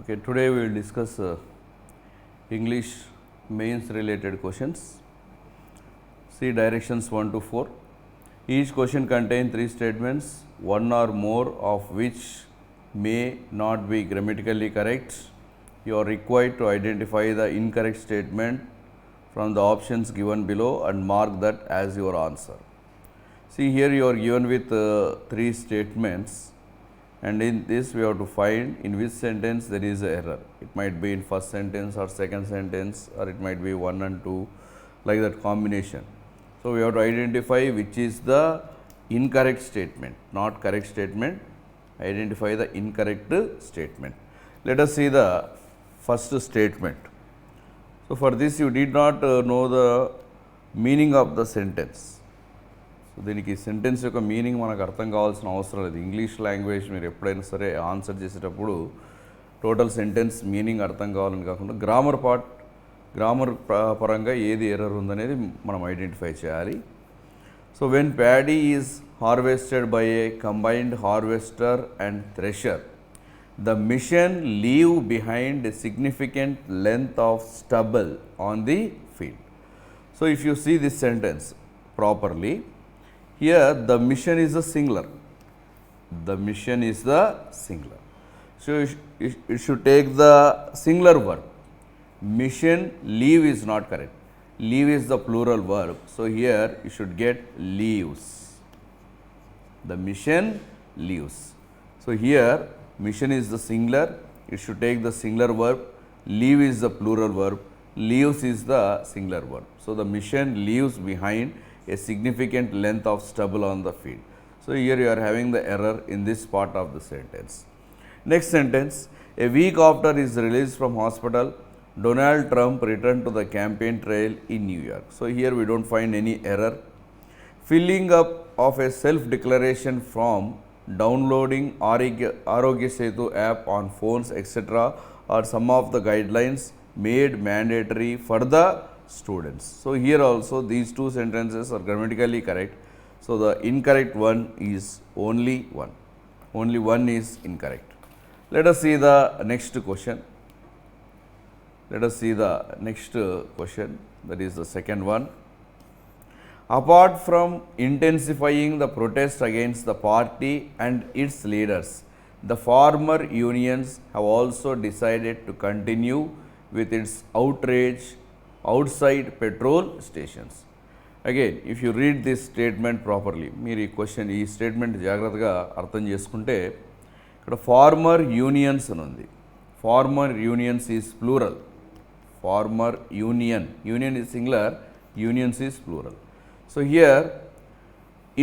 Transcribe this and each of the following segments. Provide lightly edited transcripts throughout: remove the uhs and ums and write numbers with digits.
Okay, today we will discuss English mains related questions. See directions 1 to 4. Each question contains 3 statements, one or more of which may not be grammatically correct. You are required to identify the incorrect statement from the options given below and mark that as your answer. See, here you are given with 3 statements, and in this we have to find in which sentence there is an error. It might be in first sentence or second sentence, or it might be 1 and 2, like that combination. So, we have to identify which is the incorrect statement, not correct statement. Identify the incorrect statement. Let us see the first statement. So, for this you did not know the meaning of the sentence. So దీనికి sentence యొక్క meaning మనకు అర్థం కావాల్సిన అవసరం లేదు. English language మీరు ఎప్పుడైనా సరే ఆన్సర్ చేసేటప్పుడు టోటల్ సెంటెన్స్ మీనింగ్ అర్థం కావాలని కాకుండా గ్రామర్ పరంగా ఏది ఎర్రర్ ఉందనేది మనం ఐడెంటిఫై చేయాలి. So when paddy is harvested by A combined harvester and thresher, the mission leave behind a significant length of stubble on the field. So, if you see this sentence properly, here the mission is a singular. The mission is the singular. So, it should take the singular verb. Mission leave is not correct. Leave is the plural verb. So, here you should get leaves. The mission leaves. So, here mission is the singular, it should take the singular verb, leave is the plural verb, leaves is the singular verb. So, the mission leaves behind a significant length of stubble on the field. So, here you are having the error in this part of the sentence. Next sentence, a week after his release from hospital, Donald Trump returned to the campaign trail in New York. So, here we do not find any error. Filling up of a self-declaration form, downloading Arogya Setu app on phones, etc. are some of the guidelines made mandatory for the students. So, here also these two sentences are grammatically correct. So, the incorrect one is only one. Only one is incorrect. Let us see the next question. Let us see the next question, that is the second one. Apart from intensifying the protest against the party and its leaders, the farmer unions have also decided to continue with its outrage outside petrol stations. Again, if you read this statement properly, మీరు ఈ question ఈ statement జాగ్రత్తగా అర్థం చేసుకుంటే ఇక్కడ farmer unions అని ఉంది. Farmer unions is plural. Farmer union is singular, unions is plural. So, here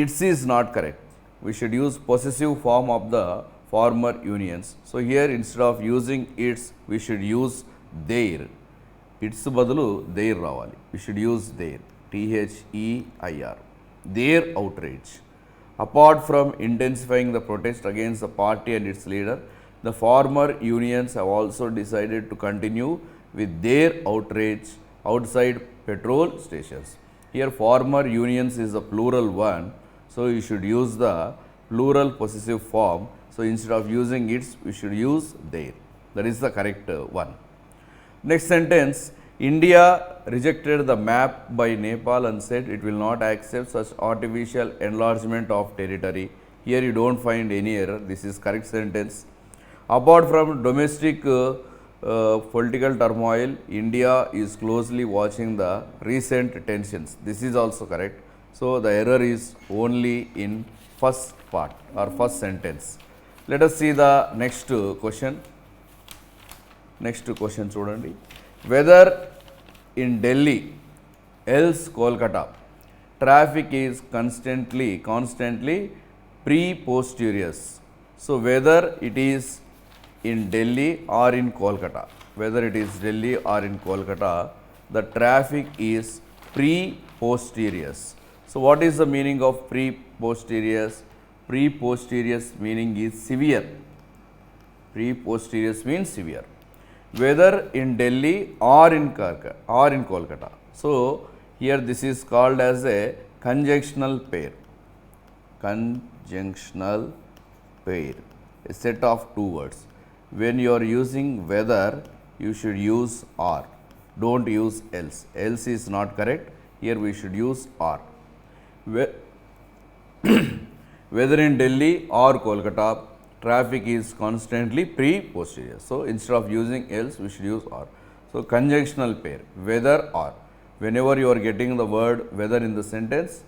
its is not correct. We should use possessive form of the farmer unions. So, here instead of using its, we should use their. Its బదులు their రావాలి. We should use their. THEIR. Their outrage. Apart from intensifying the protest against the party and its leader, the farmer unions have also decided to continue with their outrage outside petrol stations. Here farmer unions is the plural one, so you should use the plural possessive form. So, instead of using its, we should use their. That is the correct one. Next sentence, India rejected the map by Nepal and said it will not accept such artificial enlargement of territory. Here you do not find any error, this is correct sentence. Apart from domestic political turmoil, India is closely watching the recent tensions. This is also correct. So, the error is only in first part or first sentence. Let us see the next question. Next question చూడండి. Whether in Delhi else Kolkata, traffic is constantly pre-posterious. So, whether it is in Delhi or in Kolkata, whether it is Delhi or in Kolkata, the traffic is pre-posterious. So, what is the meaning of pre-posterious? Pre-posterious meaning is severe. Pre-posterious means severe. Whether in Delhi or in Kolkata. So, here this is called as a conjunctional pair. Conjunctional pair, a set of two words. when you are using whether, you should use or. Don't use else. Else is not correct. Here we should use or. Whether in Delhi or Kolkata, traffic is constantly pre-posterior. So instead of using else, we should use or. So conjunctional pair, whether or. Whenever you are getting the word whether in the sentence,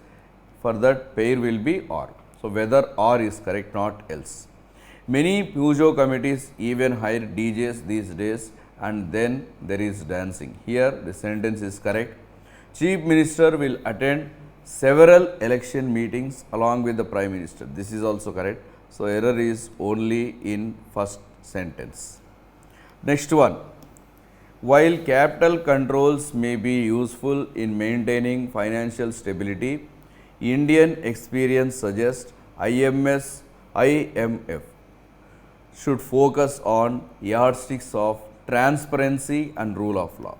for that pair will be or. So whether or is correct, not else. Many pujo committees even hire DJs these days, and then there is dancing. Here the sentence is correct. Chief Minister will attend several election meetings along with the Prime Minister. This is also correct. So error is only in first sentence. Next one. While capital controls may be useful in maintaining financial stability, Indian experience suggests IMF should focus on yardsticks of transparency and rule of law.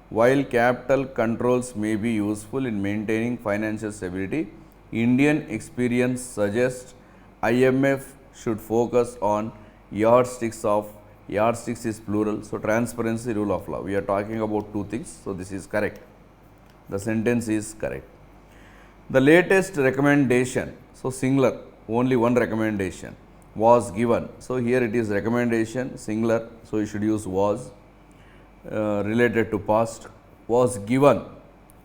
While capital controls may be useful in maintaining financial stability, Indian experience suggests IMF should focus on yardsticks is plural, so transparency, rule of law. We are talking about two things, so this is correct. The sentence is correct. The latest recommendation, so singular, only one recommendation was given. So here it is recommendation, singular, so you should use was. Related to past, was given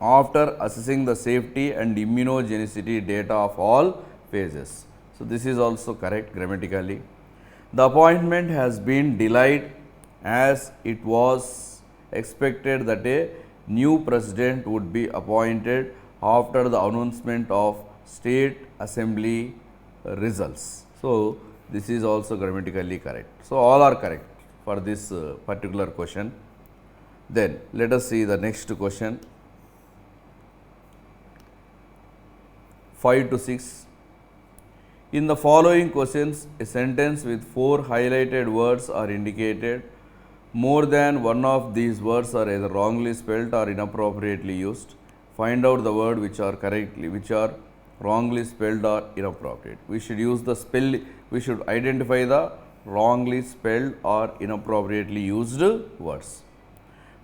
after assessing the safety and immunogenicity data of all phases. So this is also correct grammatically. The appointment has been delayed as it was expected that a new president would be appointed after the announcement of state assembly results. So this is also grammatically correct. So all are correct for this particular question. Then let us see the next question. 5 to 6. In the following questions, a sentence with 4 highlighted words are indicated. More than one of these words are either wrongly spelled or inappropriately used. Find out the word which are wrongly spelled or inappropriate. We should use the we should identify the wrongly spelled or inappropriately used words.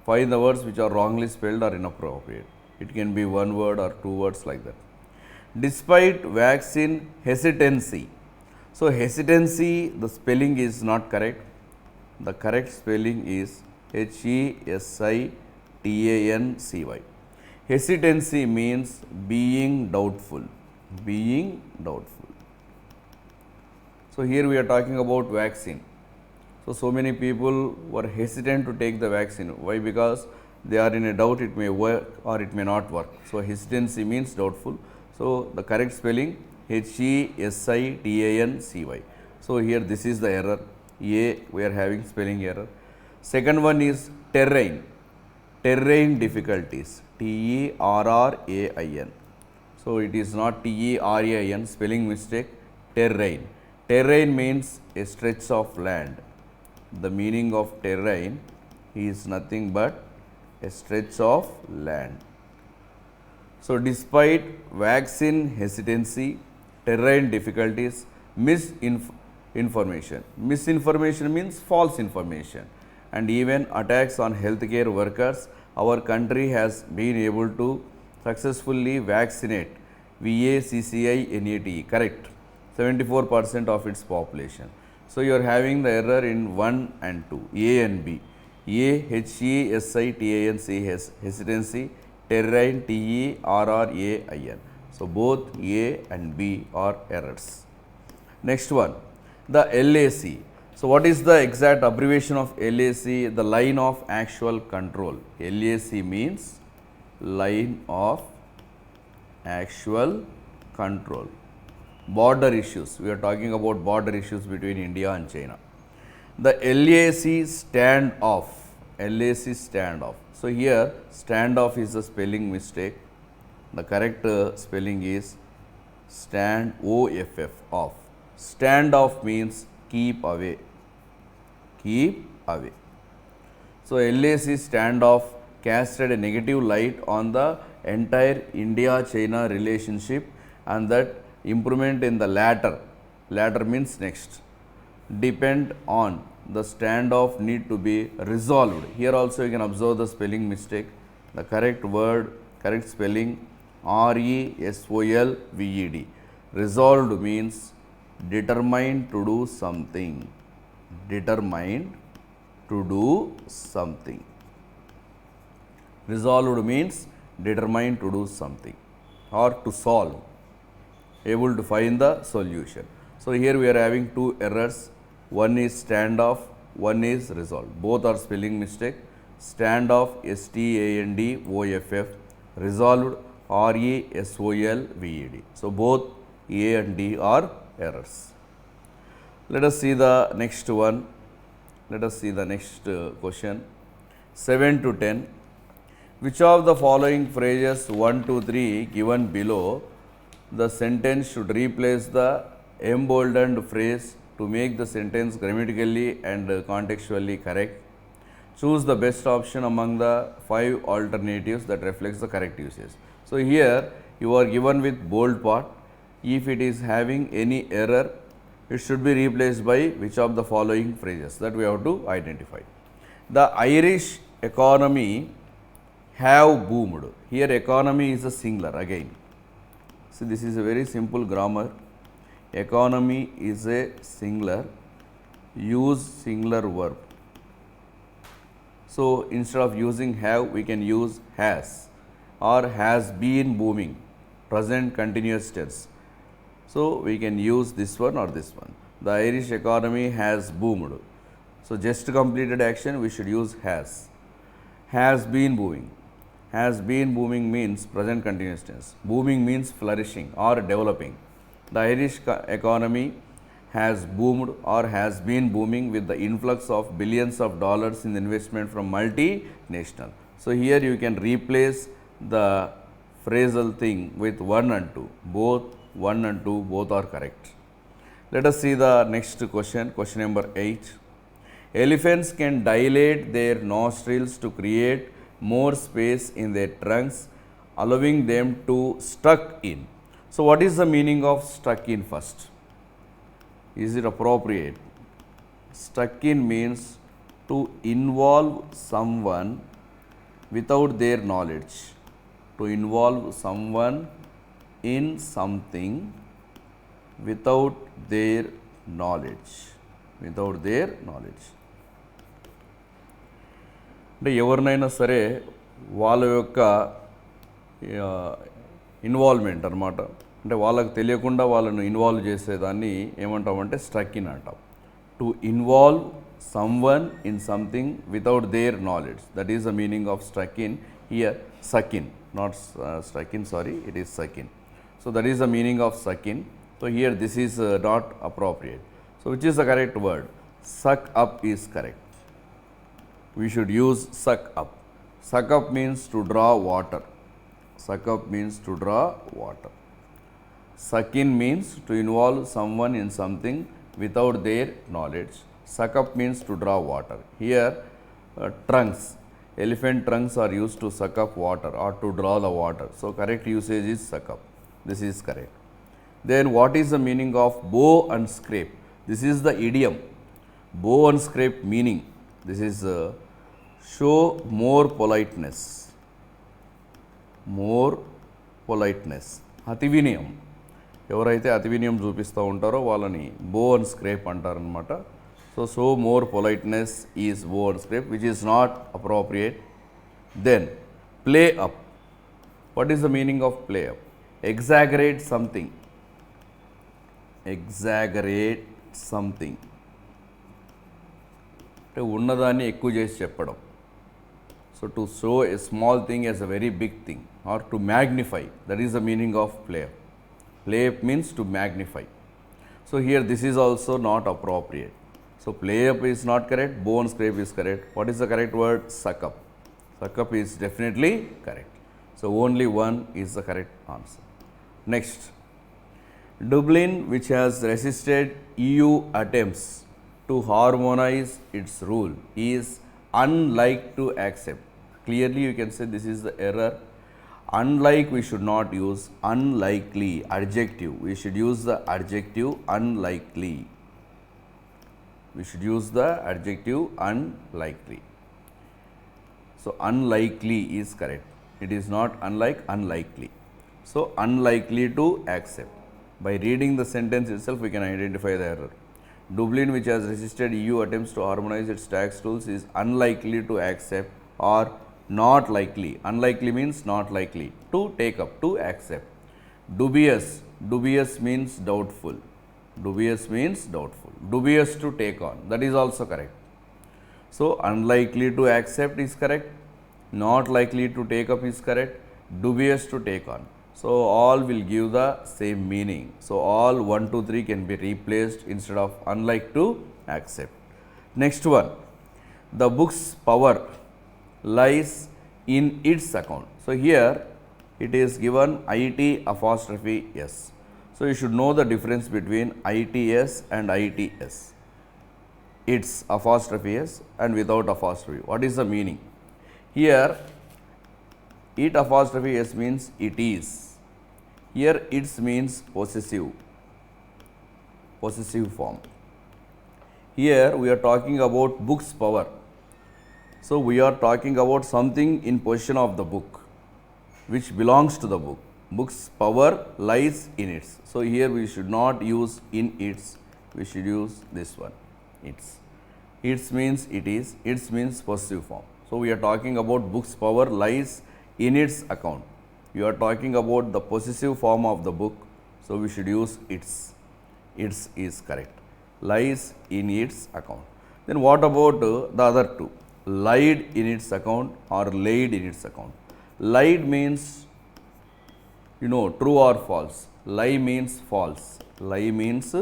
Find the words which are wrongly spelled or inappropriate. It can be one word or 2 words like that. Despite vaccine hesitancy. So hesitancy, the spelling is not correct. The correct spelling is HESITANCY. Hesitancy means being doubtful. Being doubtful. So here we are talking about vaccine. So many people were hesitant to take the vaccine. Why? Because they are in a doubt, it may work or it may not work. So hesitancy means doubtful. So the correct spelling HESITANCY. So here this is the error. A, we are having spelling error. Second one is terrain. Terrain difficulties. TERRAIN. So it is not TERAIN, spelling mistake. Terrain. Terrain means a stretch of land. The meaning of terrain is nothing but a stretch of land. So despite vaccine hesitancy, terrain difficulties, misinformation. Misinformation means false information, and even attacks on healthcare workers, our country has been able to successfully vaccinate VACCINATE, correct, 74% of its population. So you are having the error in 1 and 2, A and B. A, HESITANC, hesitancy, terrain, TERRAIN. So both A and B are errors. Next one, the LAC. So what is the exact abbreviation of LAC? The line of actual control. LAC means line of actual control. Border issues. We are talking about border issues between India and China. The LAC standoff. LAC standoff. So here standoff is a spelling mistake. The correct spelling is stand OFF, off. Standoff means keep away. Keep away. So LAC standoff casted a negative light on the entire India-China relationship, and that improvement in the latter means next, depend on the standoff need to be resolved. Here also you can observe the spelling mistake. The correct word, correct spelling RESOLVED. Resolved means determined to do something. Determined to do something. Resolved means determined to do something or to solve, able to find the solution. So here we are having two errors. One is standoff, one is resolved. Both are spelling mistake. Standoff STANDOFF, resolved RESOLVED. So both A and D are errors. Let us see the next one. Let us see the next question. 7 to 10. Which of the following phrases 1, 2, 3 given below the sentence should replace the emboldened phrase to make the sentence grammatically and contextually correct? Choose the best option among the 5 alternatives that reflects the correct usage. So here you are given with bold part. If it is having any error, it should be replaced by which of the following phrases that we have to identify. The Irish economy have boomed. Here economy is a singular again. See, this is a very simple grammar. Economy is a singular. Use singular verb. So instead of using have, we can use has or has been booming, present continuous tense. So we can use this one or this one. The Irish economy has boomed. So just completed action, we should use has. Has been booming. Has been booming means present continuous tense. Booming means flourishing or developing. The Irish economy has boomed or has been booming with the influx of billions of dollars in investment from multinational. So here you can replace the phrasal thing with 1 and 2. Both 1 and 2 both are correct. Let us see the next question, question number 8. Elephants can dilate their nostrils to create more space in their trunks, allowing them to stuck in. So what is the meaning of stuck in first? Is it appropriate? Stuck in means to involve someone without their knowledge. To involve someone in something without their knowledge. Without their knowledge. అంటే ఎవరినైనా సరే వాళ్ళ యొక్క involvement అనమాట, అంటే వాళ్ళకి తెలియకుండా వాళ్ళను ఇన్వాల్వ్ చేసేదాన్ని ఏమంటామంటే స్ట్రక్ ఇన్ అంటాం. To involve someone in something without their knowledge, that is the meaning of struck in. Here suck in, not struck in, sorry, it is suck in. So that is the meaning of suck in. So here this is not appropriate. So which is the correct word? Suck up is correct. We should use suck up. Suck up means to draw water. Suck up means to draw water. Suck in means to involve someone in something without their knowledge. Suck up means to draw water. Here trunks, elephant trunks are used to suck up water or to draw the water. So correct usage is suck up. This is correct. Then what is the meaning of bow and scrape? This is the idiom. Bow and scrape meaning. This is show more politeness. More politeness. అతి వినయం. ఎవరైతే అతి వినయం చూపిస్తూ ఉంటారో వాళ్ళని బో and scrape అంటారనమాట. So more politeness is bow and scrape, which is not appropriate. Then play up. What is the meaning of play up? Exaggerate something. Exaggerate something అంటే ఉన్నదాన్ని ఎక్కువ చేసి చెప్పడం. So to show a small thing as a very big thing or to magnify, that is the meaning of play up. Play up means to magnify. So here this is also not appropriate. So play up is not correct, bow and scrape is correct. What is the correct word? Suck up. Suck up is definitely correct. So only one is the correct answer. Next, Dublin, which has resisted EU attempts to harmonize its rule, is unlike to accept. Clearly you can say this is the error. Unlike we should not use unlikely, adjective. We should use the adjective unlikely. We should use the adjective unlikely. So, unlikely is correct. It is not unlike, unlikely. So, unlikely to accept. By reading the sentence itself, we can identify the error. Dublin, which has resisted EU attempts to harmonize its tax rules, is unlikely to accept or not likely. Unlikely means not likely to take up, to accept. Dubious, dubious means doubtful. Dubious means doubtful. Dubious to take on, that is also correct. So, unlikely to accept is correct, not likely to take up is correct, dubious to take on. So, all will give the same meaning. So, all 1, 2, 3 can be replaced instead of unlike to accept. Next one, the book's power lies in its account. So, here it is given IT apostrophe S. So, you should know the difference between ITS and ITS. It's apostrophe S and without apostrophe. What is the meaning? Here, it apostrophe S means it is. Here, its means possessive form. Here, we are talking about book's power. So, we are talking about something in possession of the book, which belongs to the book. Book's power lies in its. So, here we should not use in its, we should use this one, its. Its means it is, its means possessive form. So, we are talking about book's power lies in its account. You are talking about the possessive form of the book. So, we should use its. Its is correct. Lies in its account. Then what about the other two? Lied in its account or laid in its account. Lied means, you know, true or false. Lie means false. Lie means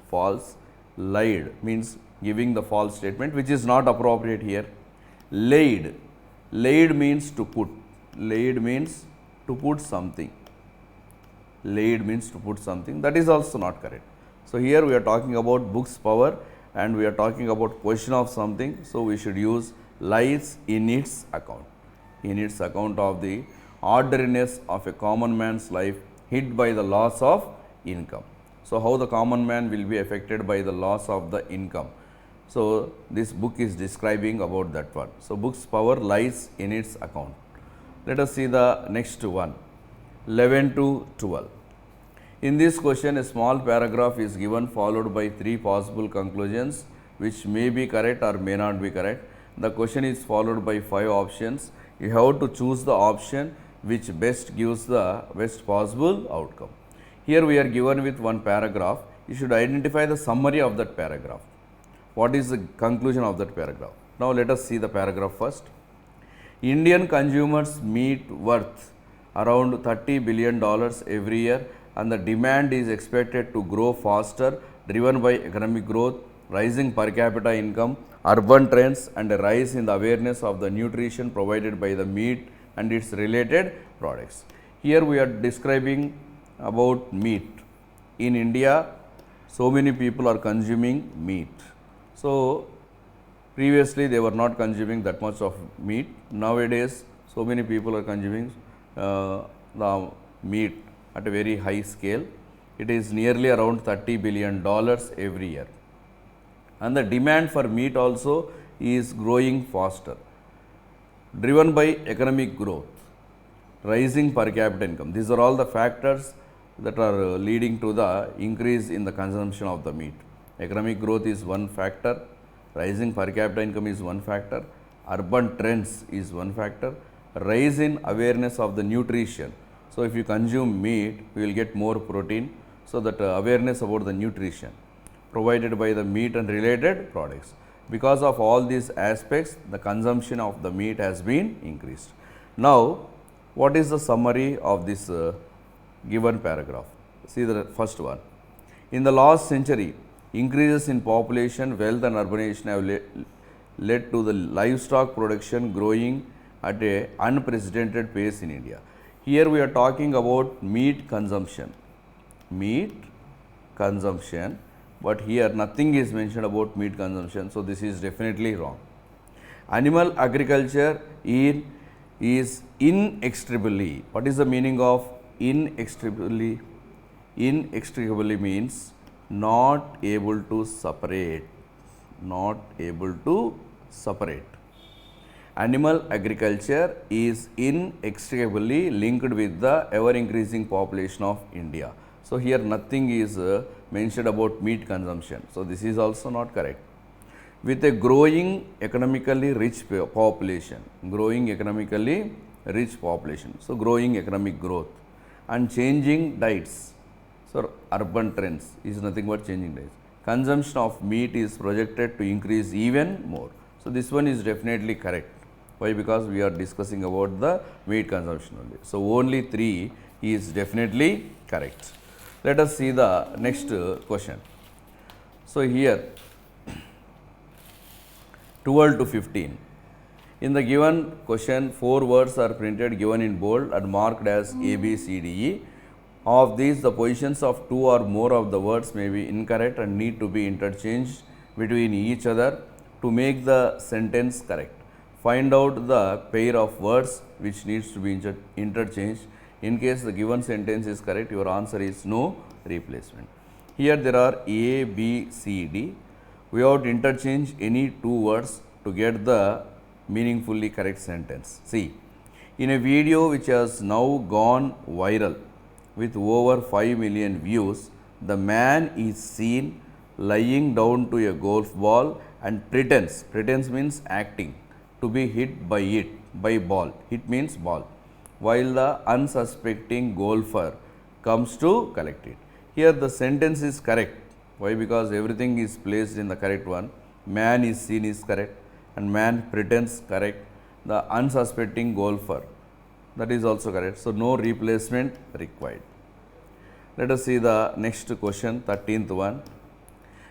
false. Lied means giving the false statement, which is not appropriate here. Laid. Laid means to put. Laid means to put something. Laid means to put something. That is also not correct. So, here we are talking about book's power and we are talking about possession of something. So, we should use lies in its account. In its account of the ordinariness of a common man's life hit by the loss of income. So, how the common man will be affected by the loss of the income. So, this book is describing about that one. So, book's power lies in its account. Let us see the next one, 11 to 12. In this question, a small paragraph is given followed by 3 possible conclusions which may be correct or may not be correct. The question is followed by 5 options. You have to choose the option which best gives the best possible outcome. Here we are given with one paragraph. You should identify the summary of that paragraph. What is the conclusion of that paragraph? Now, let us see the paragraph first. Indian consumers meet worth around $30 billion every year and the demand is expected to grow faster, driven by economic growth, rising per capita income, urban trends and a rise in the awareness of the nutrition provided by the meat and its related products. Here we are describing about meat. In India, so many people are consuming meat. So, previously they were not consuming that much of meat. Nowadays, so many people are consuming the meat at a very high scale. It is nearly around $30 billion every year. And the demand for meat also is growing faster, driven by economic growth, rising per capita income. These are all the factors that are leading to the increase in the consumption of the meat. Economic growth is one factor, rising per capita income is one factor, urban trends is one factor, rise in awareness of the nutrition. So, if you consume meat, you will get more protein. So, that awareness about the nutrition provided by the meat and related products. Because of all these aspects, the consumption of the meat has been increased. Now, what is the summary of this given paragraph? See the first one. In the last century, increases in population, wealth and urbanization have led to the livestock production growing at an unprecedented pace in India. Here we are talking about meat consumption. Meat consumption, but here nothing is mentioned about meat consumption. So, this is definitely wrong. Animal agriculture is inextricably. What is the meaning of inextricably? Inextricably means not able to separate. not able to separate. Animal agriculture is inextricably linked with the ever increasing population of India. So here nothing is mentioned about meat consumption. So this is also not correct. With a growing economically rich population, so growing economic growth and changing diets. So urban trends is nothing but changing diets. Consumption of meat is projected to increase even more. So this one is definitely correct. Why? Because we are discussing about the meat consumption only. So only 3 is definitely correct. Let us see the next question. So here 12 to 15. In the given question, 4 words are printed, given in bold and marked as A, B, C, D, E. Of these, the positions of 2 or more of the words may be incorrect and need to be interchanged between each other to make the sentence correct. Find out the pair of words which needs to be interchanged. In case the given sentence is correct, your answer is no replacement. Here there are A, B, C, D. We have to interchange any 2 words to get the meaningfully correct sentence. See, in a video which has now gone viral with over 5 million views, the man is seen lying down to a golf ball and pretends means acting, to be hit by ball. Hit means ball, while the unsuspecting golfer comes to collect it. Here the sentence is correct. Why? Because everything is placed in the correct one. Man is seen is correct and man pretends correct. The unsuspecting golfer, that is also correct. So no replacement required. Let us see the next question, 13th one.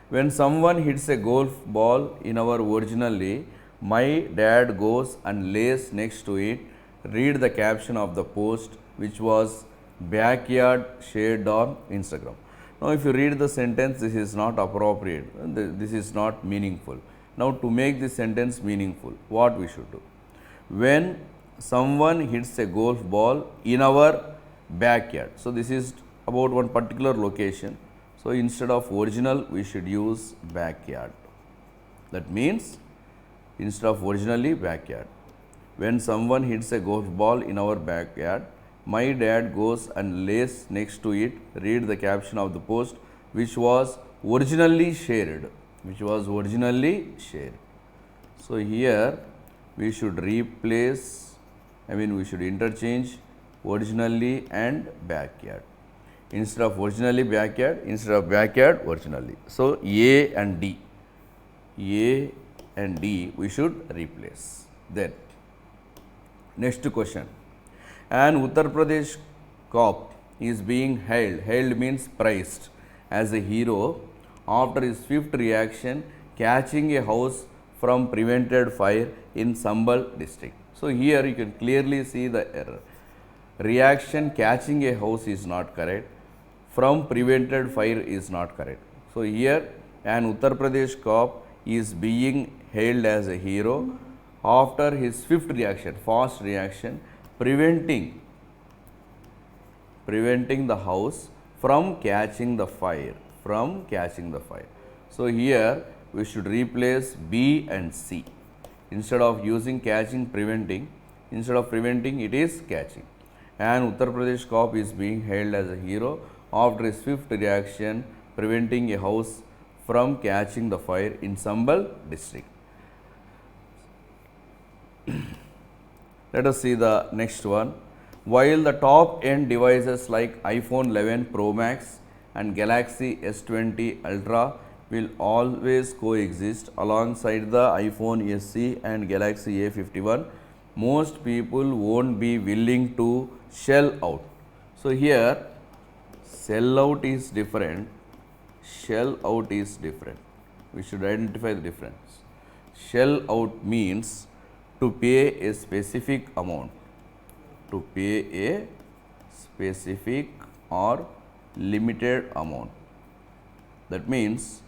When someone hits a golf ball in our originally, my dad goes and lays next to it. Read the caption of the post, which was backyard shared on Instagram. Now, if you read the sentence, this is not appropriate. This is not meaningful. Now, to make this sentence meaningful, what we should do? When someone hits a golf ball in our backyard. So, this is about one particular location. So, instead of original, we should use backyard. That means, instead of originally backyard. When someone hits a golf ball in our backyard, my dad goes and lays next to it. Read the caption of the post, which was originally shared. So here we should replace, we should interchange originally and backyard. Instead of originally backyard, originally. So A and D we should replace. Then next question. An Uttar Pradesh cop is being held means prized, as a hero after his swift reaction catching a house from prevented fire in Sambal district. So here you can clearly see the error. Reaction catching a house is not correct. From prevented fire is not correct. So here an Uttar Pradesh cop is being hailed as a hero after his swift reaction, fast reaction, preventing the house from catching the fire. So here we should replace B and C. Instead of using catching, preventing, instead of preventing, it is catching. An Uttar Pradesh cop is being hailed as a hero after a swift reaction preventing a house from catching the fire in Sambal district. Let us see the next one. While the top end devices like iPhone 11 Pro Max and Galaxy S20 Ultra will always coexist alongside the iPhone SE and Galaxy A51, most people won't be willing to shell out. So here sell out is different, shell out is different. We should identify the difference. Shell out means to pay a specific amount, or limited amount. That means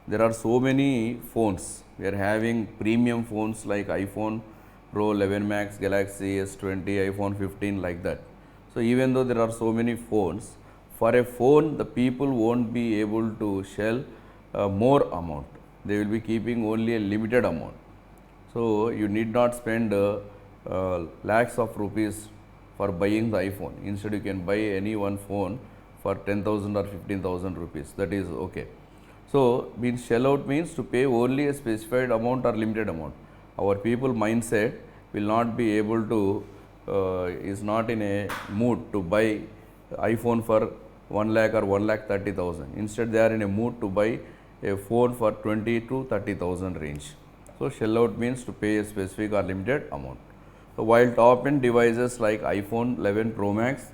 there are so many phones. We are having premium phones like iPhone Pro 11 Max, Galaxy S20, iPhone 15, like that. So even though there are so many phones, for a phone the people won't be able to shell more amount. they will be keeping only a limited amount. So you need not spend lakhs of rupees for buying the iPhone. Instead, you can buy any one phone for 10,000 or 15,000 rupees. That is okay. So means shell out means to pay only a specified amount or limited amount. Our people mindset will not be able to is not in a mood to buy iPhone for 1 lakh or 1,30,000. Instead, they are in a mood to buy a phone for 20 to 30,000 range. So shell out means to pay a specific or limited amount. So while top end devices like iPhone 11 Pro Max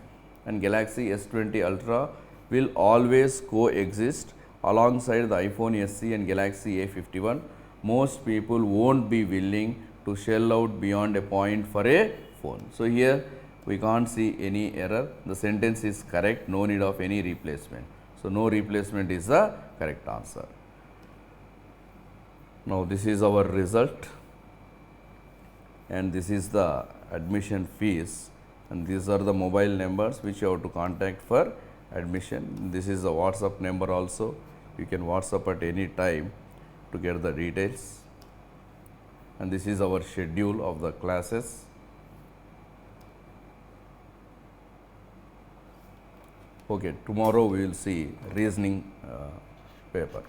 and Galaxy S20 Ultra will always coexist alongside the iPhone SE and Galaxy A51, most people won't be willing to shell out beyond a point for a phone. So here we can't see any error. The sentence is correct, no need of any replacement. So no replacement is the correct answer. Now this is our result, and this is the admission fees, and these are the mobile numbers which you have to contact for admission. This is the WhatsApp number also. You can WhatsApp at any time to get the details, and this is our schedule of the classes. Okay, tomorrow we will see reasoning paper.